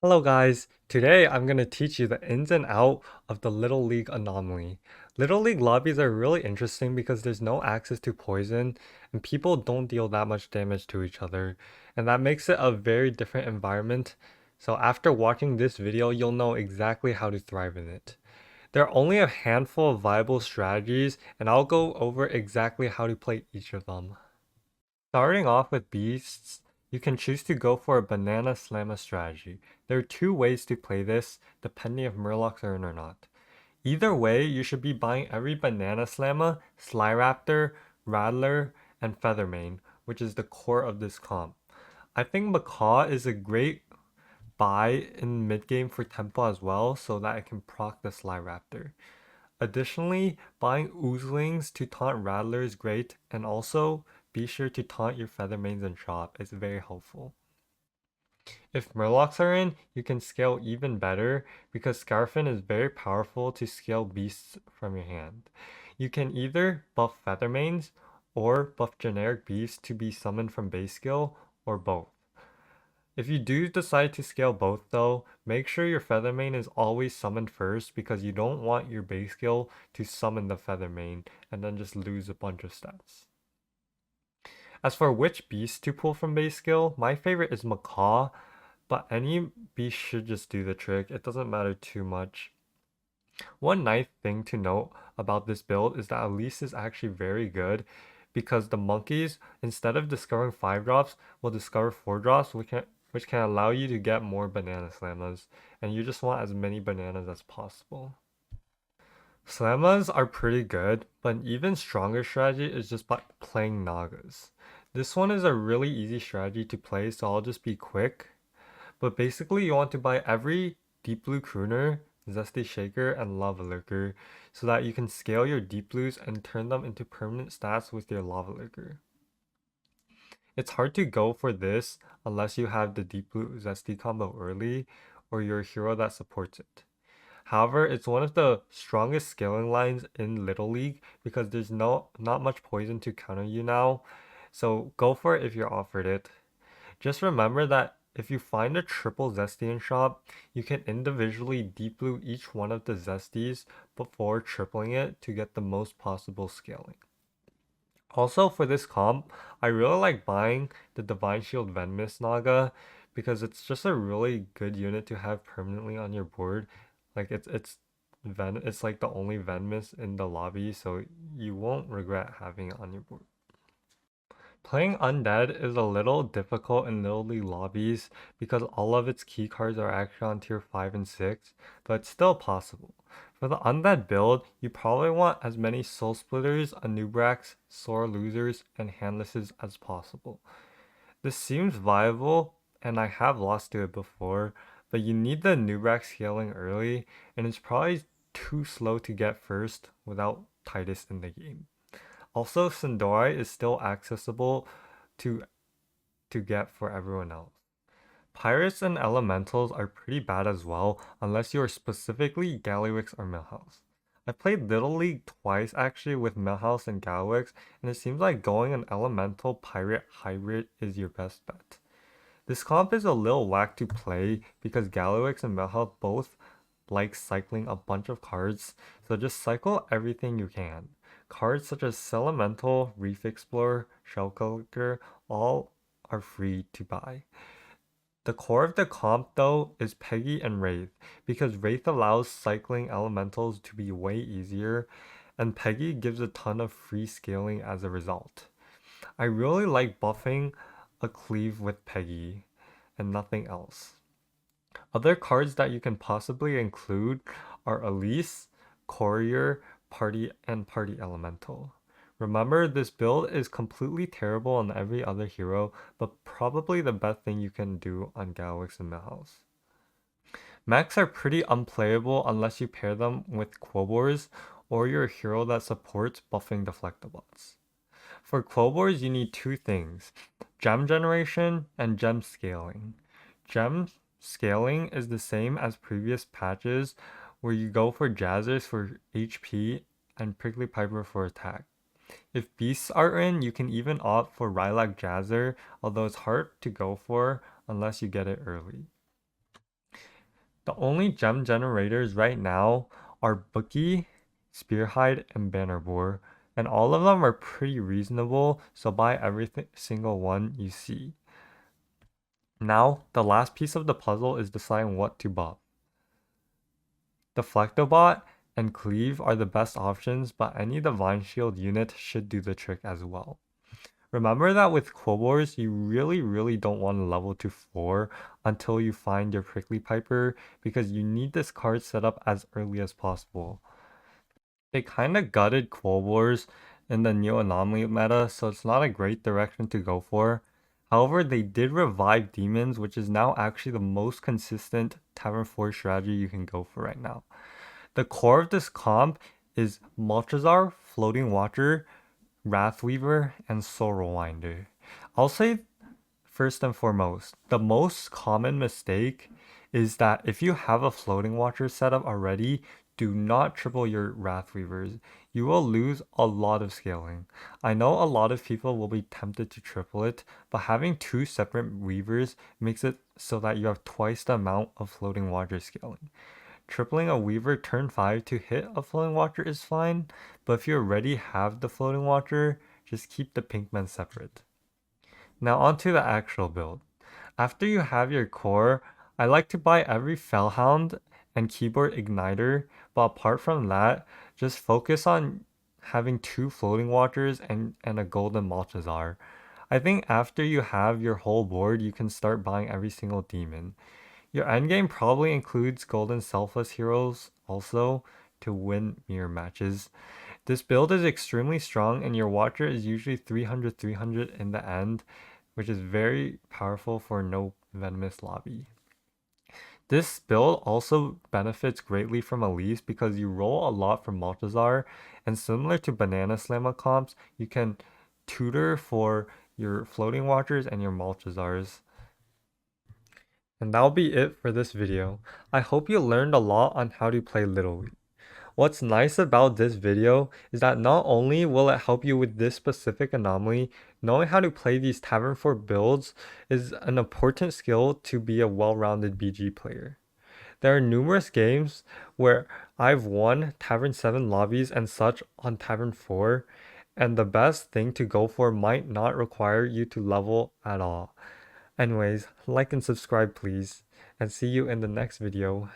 Hello guys, today I'm going to teach you the ins and out of the Little League anomaly. Little League lobbies are really interesting because there's no access to poison and people don't deal that much damage to each other, and that makes it a very different environment. So after watching this video, you'll know exactly how to thrive in it. There are only a handful of viable strategies and I'll go over exactly how to play each of them. Starting off with beasts, you can choose to go for a banana slamma strategy. There are two ways to play this, depending if murlocs are in or not. Either way, you should be buying every banana slamma, Slyraptor, Rattler, and Feathermane, which is the core of this comp. I think Macaw is a great buy in mid game for Tempo as well, so that I can proc the Slyraptor. Additionally, buying Oozlings to taunt Rattler is great, and also be sure to taunt your Feathermanes in shop, it's very helpful. If Murlocs are in, you can scale even better because Scarfin is very powerful to scale beasts from your hand. You can either buff Feathermanes or buff generic beasts to be summoned from base skill, or both. If you do decide to scale both though, make sure your Feathermane is always summoned first because you don't want your base skill to summon the Feathermane and then just lose a bunch of stats. As for which beast to pull from base skill, my favorite is Macaw, but any beast should just do the trick, it doesn't matter too much. One nice thing to note about this build is that Elise is actually very good because the monkeys, instead of discovering 5 drops, will discover 4 drops, which can allow you to get more banana slammas, and you just want as many bananas as possible. Slammas are pretty good, but an even stronger strategy is just by playing Nagas. This one is a really easy strategy to play, so I'll just be quick. But basically you want to buy every Deep Blue Crooner, Zesty Shaker, and Lava Lurker, so that you can scale your Deep Blues and turn them into permanent stats with your Lava Lurker. It's hard to go for this unless you have the Deep Blue Zesty combo early, or you're a hero that supports it. However, it's one of the strongest scaling lines in Little League because there's not much poison to counter you now, so go for it if you're offered it. Just remember that if you find a triple Zesty in shop, you can individually deep blue each one of the Zesties before tripling it to get the most possible scaling. Also for this comp, I really like buying the Divine Shield Venomous Naga because it's just a really good unit to have permanently on your board. Like it's like the only Venomous in the lobby, so you won't regret having it on your board. Playing Undead is a little difficult in Little League lobbies because all of its key cards are actually on tier 5 and 6, but it's still possible. For the Undead build, you probably want as many Soul Splitters, Anubrax, Sore Losers, and Handlesses as possible. This seems viable, and I have lost to it before, but you need the Anubrax scaling early, and it's probably too slow to get first without Titus in the game. Also, Sindori is still accessible to get for everyone else. Pirates and Elementals are pretty bad as well, unless you are specifically Gallywix or Millhouse. I played Little League twice actually with Millhouse and Gallywix, and it seems like going an Elemental Pirate hybrid is your best bet. This comp is a little whack to play because Gallywix and Millhouse both like cycling a bunch of cards, so just cycle everything you can. Cards such as Elemental, Reef Explorer, Shell Collector, all are free to buy. The core of the comp though is Peggy and Wraith, because Wraith allows cycling elementals to be way easier, and Peggy gives a ton of free scaling as a result. I really like buffing a cleave with Peggy, and nothing else. Other cards that you can possibly include are Elise, Courier, Party, and Party Elemental. Remember, this build is completely terrible on every other hero, but probably the best thing you can do on Gallywix and Millhouse. Mechs are pretty unplayable unless you pair them with quillboars, or you're a hero that supports buffing Deflectabots. For quillboars, you need two things, gem generation and gem scaling. Gem scaling is the same as previous patches, where you go for Jazzers for HP and Prickly Piper for attack. If beasts are in, you can even opt for Rylak Jazzer, although it's hard to go for unless you get it early. The only gem generators right now are Bookie, Spearhide, and Bannerboar, and all of them are pretty reasonable, so buy every single one you see. Now, the last piece of the puzzle is deciding what to buff. Deflectobot and Cleave are the best options, but any Divine Shield unit should do the trick as well. Remember that with quillboars, you really don't want to level to 4 until you find your Prickly Piper, because you need this card set up as early as possible. They kinda gutted quillboars in the new anomaly meta, so it's not a great direction to go for. However, they did revive demons, which is now actually the most consistent Tavern 4 strategy you can go for right now. The core of this comp is Maltazar, Floating Watcher, Wrathweaver, and Soul Rewinder. I'll say first and foremost, the most common mistake is that if you have a Floating Watcher setup already, do not triple your Wrathweavers. You will lose a lot of scaling. I know a lot of people will be tempted to triple it, but having 2 separate Weavers makes it so that you have twice the amount of Floating Watcher scaling. Tripling a Weaver turn 5 to hit a Floating Watcher is fine, but if you already have the Floating Watcher, just keep the Pinkmen separate. Now onto the actual build. After you have your core, I like to buy every Fellhound and Keyboard Igniter, but apart from that, just focus on having 2 Floating Watchers and a Golden Maltazar. I think after you have your whole board, you can start buying every single demon. Your endgame probably includes Golden Selfless Heroes also to win mirror matches. This build is extremely strong and your Watcher is usually 300 in the end, which is very powerful for no venomous lobby. This build also benefits greatly from Elise because you roll a lot from Maltazar, and similar to Banana Slamma comps, you can tutor for your Floating Watchers and your Maltazars. And that'll be it for this video. I hope you learned a lot on how to play Little League. What's nice about this video is that not only will it help you with this specific anomaly, knowing how to play these Tavern 4 builds is an important skill to be a well-rounded BG player. There are numerous games where I've won Tavern 7 lobbies and such on Tavern 4, and the best thing to go for might not require you to level at all. Anyways, like and subscribe please, and see you in the next video.